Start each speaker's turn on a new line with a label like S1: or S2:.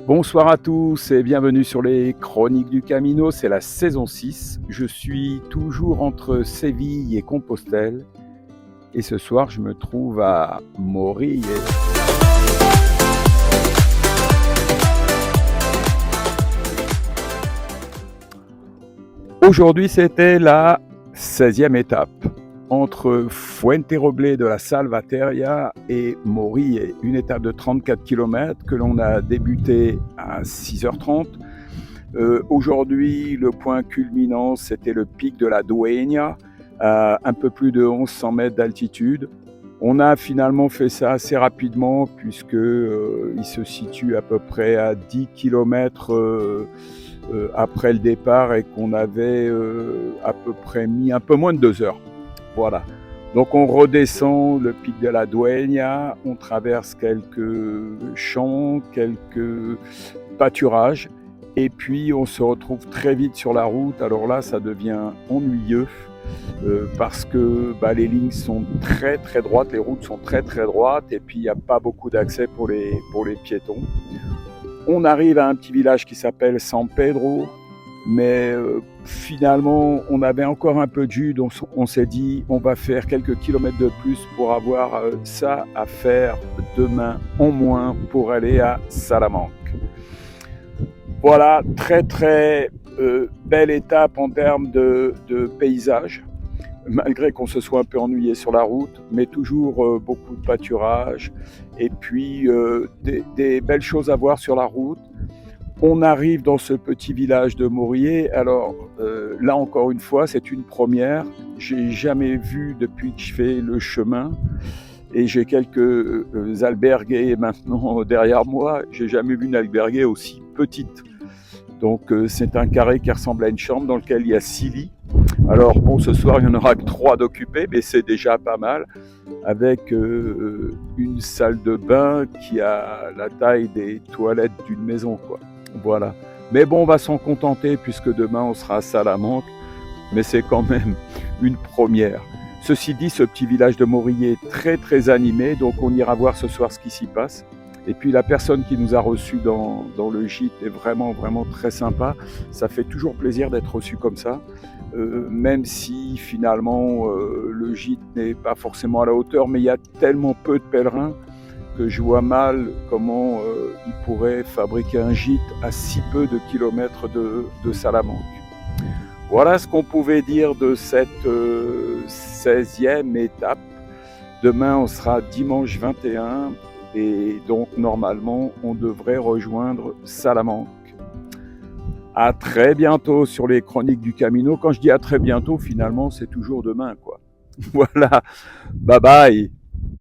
S1: Bonsoir à tous et bienvenue sur les Chroniques du Camino, c'est la saison 6. Je suis toujours entre Séville et Compostelle et ce soir je me trouve à Morille. Aujourd'hui c'était la 16e étape entre Fuenterroble de la Salvaterra et Morille, une étape de 34 km que l'on a débuté à 6h30. Aujourd'hui, le point culminant, c'était le pic de la Dueña, à un peu plus de 1100 mètres d'altitude. On a finalement fait ça assez rapidement puisqu'il se situe à peu près à 10 km après le départ et qu'on avait à peu près mis un peu moins de 2 heures. Voilà. Donc on redescend le pic de la Dueña, on traverse quelques champs, quelques pâturages, et puis on se retrouve très vite sur la route. Alors là, ça devient ennuyeux parce que les lignes sont très très droites, les routes sont très très droites, et puis il n'y a pas beaucoup d'accès pour les piétons. On arrive à un petit village qui s'appelle San Pedro, mais finalement, on avait encore un peu de jus, donc on s'est dit on va faire quelques kilomètres de plus pour avoir ça à faire demain en moins pour aller à Salamanque. Voilà, très très belle étape en termes de paysage, malgré qu'on se soit un peu ennuyé sur la route, mais toujours beaucoup de pâturage et puis des belles choses à voir sur la route. On arrive dans ce petit village de Morille. Alors là encore une fois, c'est une première. J'ai jamais vu depuis que je fais le chemin et j'ai quelques albergues maintenant derrière moi. J'ai jamais vu une albergue aussi petite. Donc c'est un carré qui ressemble à une chambre dans lequel il y a 6 lits. Alors bon, ce soir il n'y en aura que 3 d'occupés, mais c'est déjà pas mal, avec une salle de bain qui a la taille des toilettes d'une maison, quoi. Voilà. Mais bon, on va s'en contenter puisque demain on sera à Salamanque, mais c'est quand même une première. Ceci dit, ce petit village de Morille est très très animé, donc on ira voir ce soir ce qui s'y passe. Et puis la personne qui nous a reçus dans le gîte est vraiment vraiment très sympa. Ça fait toujours plaisir d'être reçu comme ça, même si finalement le gîte n'est pas forcément à la hauteur, mais il y a tellement peu de pèlerins que je vois mal comment ils pourraient fabriquer un gîte à si peu de kilomètres de Salamanque. Voilà ce qu'on pouvait dire de cette 16e étape. Demain, on sera dimanche 21 et donc normalement, on devrait rejoindre Salamanque. À très bientôt sur les Chroniques du Camino. Quand je dis à très bientôt, finalement, c'est toujours demain, quoi. Voilà, bye bye.